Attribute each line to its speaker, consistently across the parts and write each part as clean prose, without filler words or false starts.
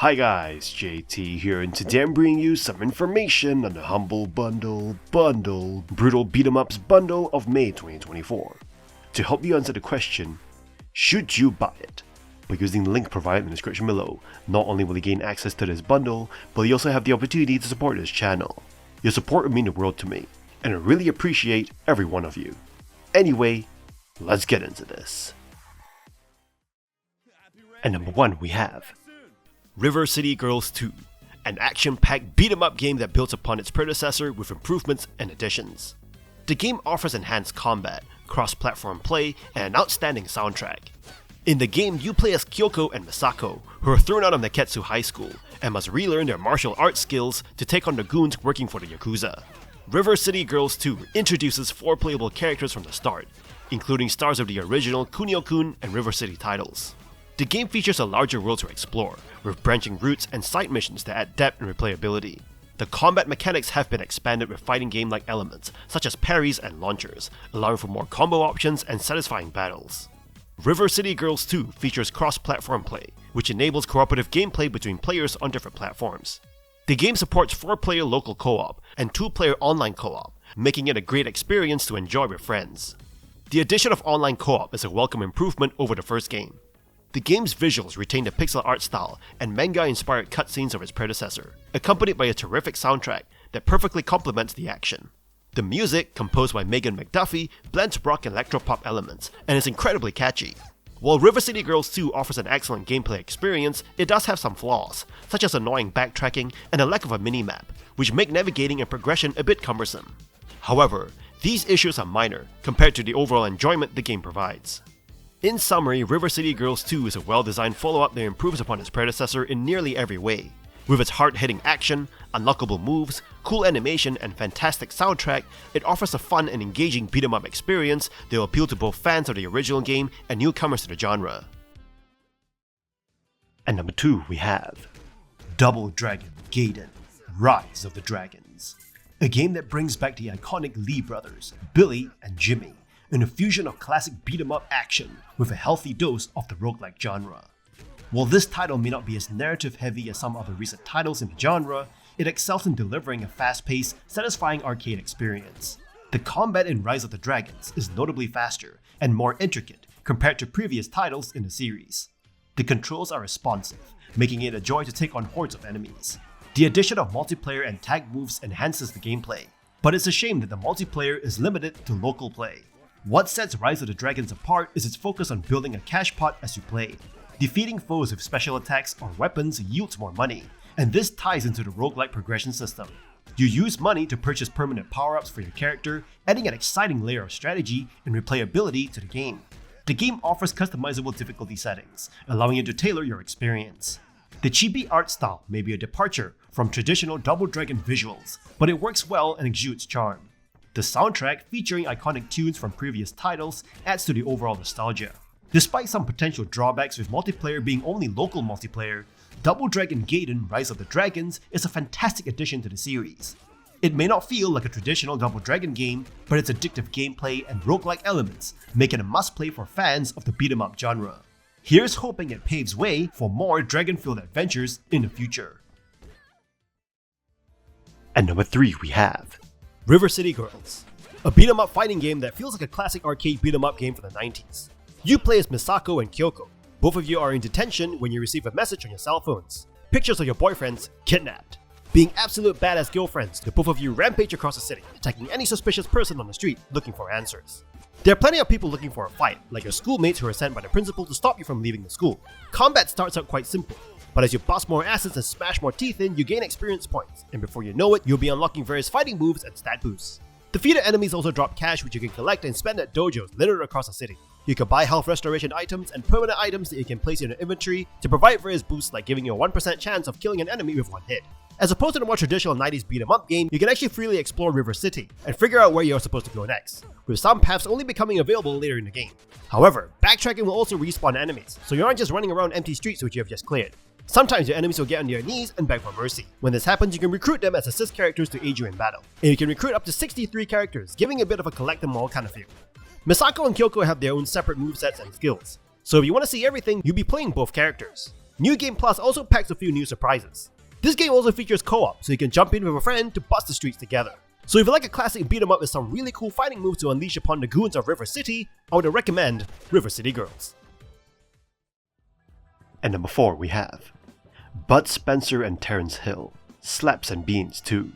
Speaker 1: Hi guys, JT here, and today I'm bringing you some information on the Humble Bundle Brutal Beat 'em Ups Bundle of May 2024. To help you answer the question, should you buy it? By using the link provided in the description below, not only will you gain access to this bundle, but you also have the opportunity to support this channel. Your support would mean the world to me, and I really appreciate every one of you. Anyway, let's get into this. And number 1 we have River City Girls 2, an action-packed beat-em-up game that builds upon its predecessor with improvements and additions. The game offers enhanced combat, cross-platform play, and an outstanding soundtrack. In the game, you play as Kyoko and Misako, who are thrown out of Neketsu High School and must relearn their martial arts skills to take on the goons working for the Yakuza. River City Girls 2 introduces 4 playable characters from the start, including stars of the original Kunio-kun and River City titles. The game features a larger world to explore, with branching routes and side missions that add depth and replayability. The combat mechanics have been expanded with fighting game-like elements, such as parries and launchers, allowing for more combo options and satisfying battles. River City Girls 2 features cross-platform play, which enables cooperative gameplay between players on different platforms. The game supports 4-player local co-op and 2-player online co-op, making it a great experience to enjoy with friends. The addition of online co-op is a welcome improvement over the first game. The game's visuals retain the pixel art style and manga-inspired cutscenes of its predecessor, accompanied by a terrific soundtrack that perfectly complements the action. The music, composed by Megan McDuffie, blends rock and electropop elements and is incredibly catchy. While River City Girls 2 offers an excellent gameplay experience, it does have some flaws, such as annoying backtracking and a lack of a minimap, which make navigating and progression a bit cumbersome. However, these issues are minor compared to the overall enjoyment the game provides. In summary, River City Girls 2 is a well-designed follow-up that improves upon its predecessor in nearly every way. With its hard-hitting action, unlockable moves, cool animation, and fantastic soundtrack, it offers a fun and engaging beat-em-up experience that will appeal to both fans of the original game and newcomers to the genre. And number 2 we have Double Dragon Gaiden, Rise of the Dragons. A game that brings back the iconic Lee brothers, Billy and Jimmy, in a fusion of classic beat-em-up action with a healthy dose of the roguelike genre. While this title may not be as narrative-heavy as some other recent titles in the genre, it excels in delivering a fast-paced, satisfying arcade experience. The combat in Rise of the Dragons is notably faster and more intricate compared to previous titles in the series. The controls are responsive, making it a joy to take on hordes of enemies. The addition of multiplayer and tag moves enhances the gameplay, but it's a shame that the multiplayer is limited to local play. What sets Rise of the Dragons apart is its focus on building a cash pot as you play. Defeating foes with special attacks or weapons yields more money, and this ties into the roguelike progression system. You use money to purchase permanent power-ups for your character, adding an exciting layer of strategy and replayability to the game. The game offers customizable difficulty settings, allowing you to tailor your experience. The chibi art style may be a departure from traditional Double Dragon visuals, but it works well and exudes charm. The soundtrack, featuring iconic tunes from previous titles, adds to the overall nostalgia. Despite some potential drawbacks with multiplayer being only local multiplayer, Double Dragon Gaiden Rise of the Dragons is a fantastic addition to the series. It may not feel like a traditional Double Dragon game, but its addictive gameplay and roguelike elements make it a must-play for fans of the beat-em-up genre. Here's hoping it paves way for more dragon-filled adventures in the future. And number 3 we have River City Girls, a beat-em-up fighting game that feels like a classic arcade beat-em-up game from the 90s. You play as Misako and Kyoko. Both of you are in detention when you receive a message on your cell phones. Pictures of your boyfriends kidnapped. Being absolute badass girlfriends, the both of you rampage across the city, attacking any suspicious person on the street looking for answers. There are plenty of people looking for a fight, like your schoolmates who are sent by the principal to stop you from leaving the school. Combat starts out quite simple, but as you bust more assets and smash more teeth in, you gain experience points, and before you know it, you'll be unlocking various fighting moves and stat boosts. Defeated enemies also drop cash which you can collect and spend at dojos littered across the city. You can buy health restoration items and permanent items that you can place in your inventory to provide various boosts, like giving you a 1% chance of killing an enemy with one hit. As opposed to the more traditional 90s beat-em-up game, you can actually freely explore River City and figure out where you're supposed to go next, with some paths only becoming available later in the game. However, backtracking will also respawn enemies, so you aren't just running around empty streets which you have just cleared. Sometimes your enemies will get on their knees and beg for mercy. When this happens, you can recruit them as assist characters to aid you in battle. And you can recruit up to 63 characters, giving a bit of a collect them all kind of feel. Misako and Kyoko have their own separate movesets and skills, so if you want to see everything, you'll be playing both characters. New Game Plus also packs a few new surprises. This game also features co-op, so you can jump in with a friend to bust the streets together. So if you like a classic beat 'em up with some really cool fighting moves to unleash upon the goons of River City, I would recommend River City Girls. And number 4 we have Bud Spencer and Terence Hill, Slaps and Beans 2,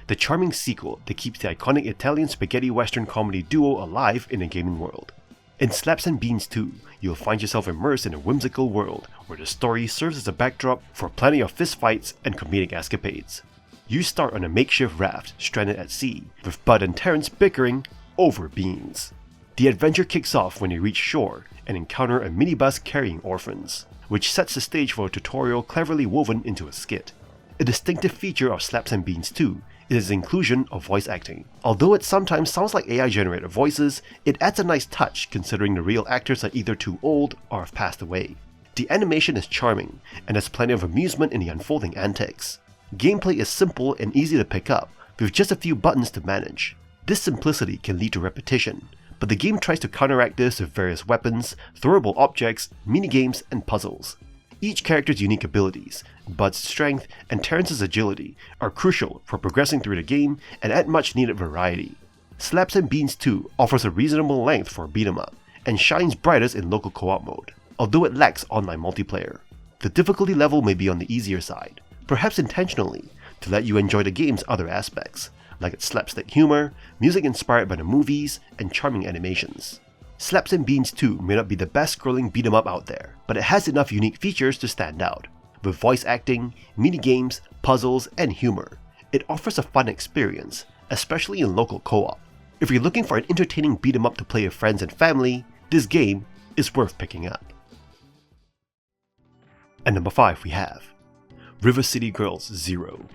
Speaker 1: the charming sequel that keeps the iconic Italian spaghetti western comedy duo alive in a gaming world. In Slaps and Beans 2, you'll find yourself immersed in a whimsical world where the story serves as a backdrop for plenty of fistfights and comedic escapades. You start on a makeshift raft stranded at sea, with Bud and Terence bickering over beans. The adventure kicks off when you reach shore and encounter a minibus carrying orphans, which sets the stage for a tutorial cleverly woven into a skit. A distinctive feature of Slaps and Beans 2 is its inclusion of voice acting. Although it sometimes sounds like AI-generated voices, it adds a nice touch considering the real actors are either too old or have passed away. The animation is charming, and there's plenty of amusement in the unfolding antics. Gameplay is simple and easy to pick up, with just a few buttons to manage. This simplicity can lead to repetition, but the game tries to counteract this with various weapons, throwable objects, minigames, and puzzles. Each character's unique abilities, Bud's strength, and Terence's agility are crucial for progressing through the game and add much needed variety. Slaps and Beans 2 offers a reasonable length for a beat 'em up, and shines brightest in local co-op mode, although it lacks online multiplayer. The difficulty level may be on the easier side, perhaps intentionally, to let you enjoy the game's other aspects, like its slapstick humor, music inspired by the movies, and charming animations. Slaps and Beans 2 may not be the best scrolling beat 'em up out there, but it has enough unique features to stand out. With voice acting, minigames, puzzles, and humor, it offers a fun experience, especially in local co-op. If you're looking for an entertaining beat 'em up to play with friends and family, this game is worth picking up. And number 5 we have River City Girls 0.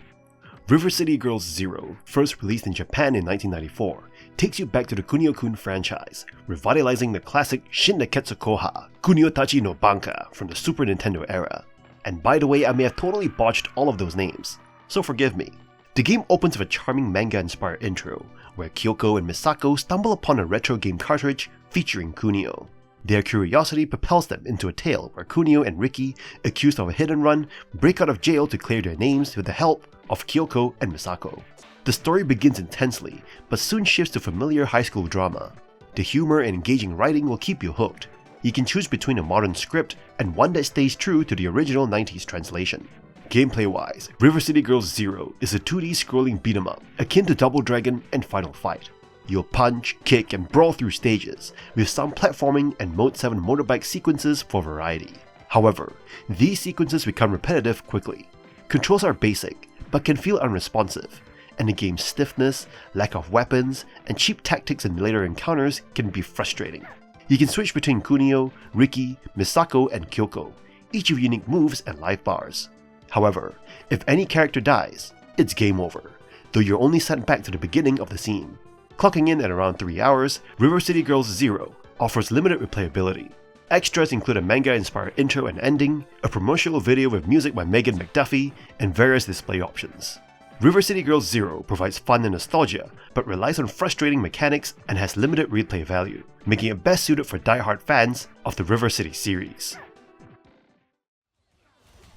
Speaker 1: River City Girls 0, first released in Japan in 1994, takes you back to the Kunio-kun franchise, revitalizing the classic Shin Neketsu Koha, Kunio Tachi no Banka from the Super Nintendo era. And by the way, I may have totally botched all of those names, so forgive me. The game opens with a charming manga-inspired intro, where Kyoko and Misako stumble upon a retro game cartridge featuring Kunio. Their curiosity propels them into a tale where Kunio and Riki, accused of a hit and run, break out of jail to clear their names with the help of Kyoko and Misako. The story begins intensely, but soon shifts to familiar high school drama. The humor and engaging writing will keep you hooked. You can choose between a modern script and one that stays true to the original 90s translation. Gameplay-wise, River City Girls 0 is a 2D scrolling beat 'em up, akin to Double Dragon and Final Fight. You'll punch, kick, and brawl through stages, with some platforming and Mode 7 motorbike sequences for variety. However, these sequences become repetitive quickly. Controls are basic, but can feel unresponsive, and the game's stiffness, lack of weapons, and cheap tactics in later encounters can be frustrating. You can switch between Kunio, Riki, Misako, and Kyoko, each with unique moves and life bars. However, if any character dies, it's game over, though you're only sent back to the beginning of the scene. Clocking in at around 3 hours, River City Girls 0 offers limited replayability. Extras include a manga-inspired intro and ending, a promotional video with music by Megan McDuffie, and various display options. River City Girls 0 provides fun and nostalgia, but relies on frustrating mechanics and has limited replay value, making it best suited for die-hard fans of the River City series.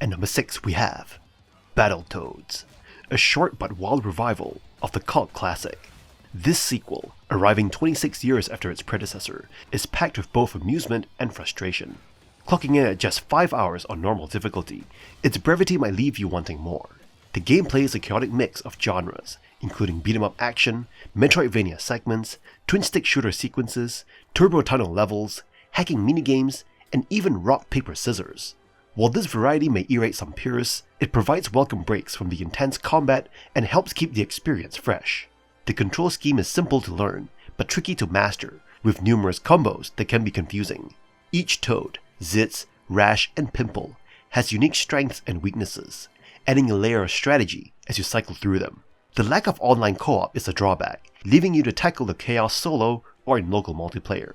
Speaker 1: And number 6 we have Battletoads, a short but wild revival of the cult classic. This sequel, arriving 26 years after its predecessor, is packed with both amusement and frustration. Clocking in at just 5 hours on normal difficulty, its brevity might leave you wanting more. The gameplay is a chaotic mix of genres, including beat-em-up action, Metroidvania segments, twin-stick shooter sequences, turbo tunnel levels, hacking minigames, and even rock, paper, scissors. While this variety may irate some purists, it provides welcome breaks from the intense combat and helps keep the experience fresh. The control scheme is simple to learn, but tricky to master, with numerous combos that can be confusing. Each Toad, Zitz, Rash, and Pimple has unique strengths and weaknesses, adding a layer of strategy as you cycle through them. The lack of online co-op is a drawback, leaving you to tackle the chaos solo or in local multiplayer.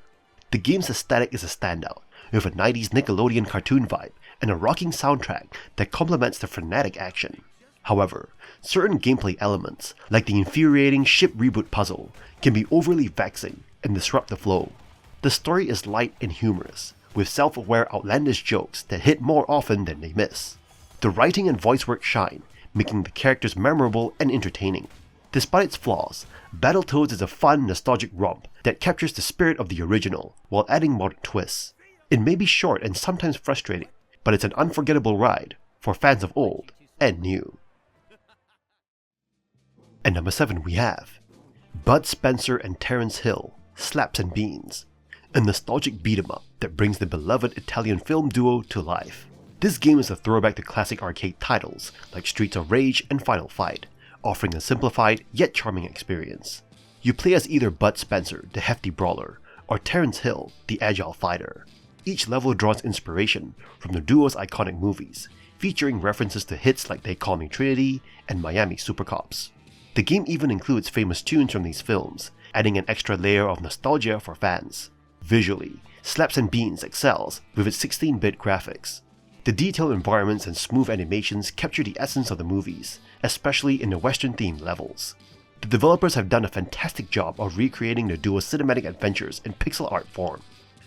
Speaker 1: The game's aesthetic is a standout, with a 90s Nickelodeon cartoon vibe and a rocking soundtrack that complements the frenetic action. However, certain gameplay elements, like the infuriating ship reboot puzzle, can be overly vexing and disrupt the flow. The story is light and humorous, with self-aware outlandish jokes that hit more often than they miss. The writing and voice work shine, making the characters memorable and entertaining. Despite its flaws, Battletoads is a fun, nostalgic romp that captures the spirit of the original while adding modern twists. It may be short and sometimes frustrating, but it's an unforgettable ride for fans of old and new. At number 7 we have Bud Spencer and Terence Hill, Slaps and Beans, a nostalgic beat-em-up that brings the beloved Italian film duo to life. This game is a throwback to classic arcade titles like Streets of Rage and Final Fight, offering a simplified yet charming experience. You play as either Bud Spencer, the hefty brawler, or Terence Hill, the agile fighter. Each level draws inspiration from the duo's iconic movies, featuring references to hits like They Call Me Trinity and Miami Super Cops. The game even includes famous tunes from these films, adding an extra layer of nostalgia for fans. Visually, Slaps and Beans excels with its 16-bit graphics. The detailed environments and smooth animations capture the essence of the movies, especially in the Western-themed levels. The developers have done a fantastic job of recreating the duo's cinematic adventures in pixel art form.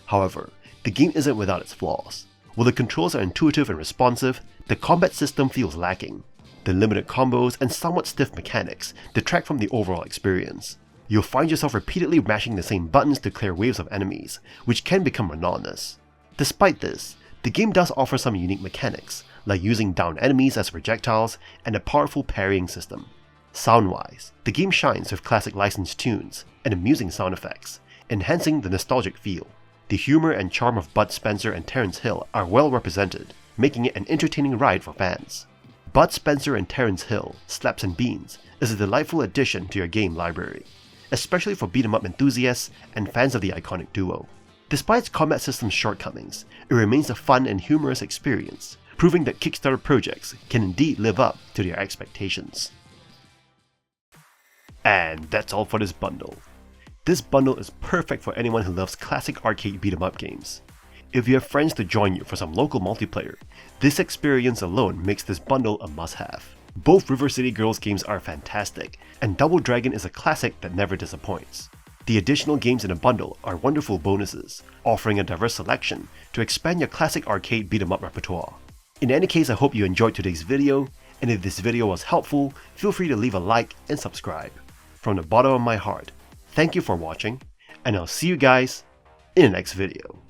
Speaker 1: However, the game isn't without its flaws. While the controls are intuitive and responsive, the combat system feels lacking. The limited combos and somewhat stiff mechanics detract from the overall experience. You'll find yourself repeatedly mashing the same buttons to clear waves of enemies, which can become monotonous. Despite this, the game does offer some unique mechanics, like using downed enemies as projectiles and a powerful parrying system. Sound-wise, the game shines with classic licensed tunes and amusing sound effects, enhancing the nostalgic feel. The humor and charm of Bud Spencer and Terence Hill are well represented, making it an entertaining ride for fans. Bud Spencer and Terence Hill, Slaps and Beans, is a delightful addition to your game library, especially for beat-em-up enthusiasts and fans of the iconic duo. Despite its combat system's shortcomings, it remains a fun and humorous experience, proving that Kickstarter projects can indeed live up to their expectations. And that's all for this bundle. This bundle is perfect for anyone who loves classic arcade beat-em-up games. If you have friends to join you for some local multiplayer, this experience alone makes this bundle a must-have. Both River City Girls games are fantastic, and Double Dragon is a classic that never disappoints. The additional games in the bundle are wonderful bonuses, offering a diverse selection to expand your classic arcade beat-em-up repertoire. In any case, I hope you enjoyed today's video, and if this video was helpful, feel free to leave a like and subscribe. From the bottom of my heart, thank you for watching, and I'll see you guys in the next video.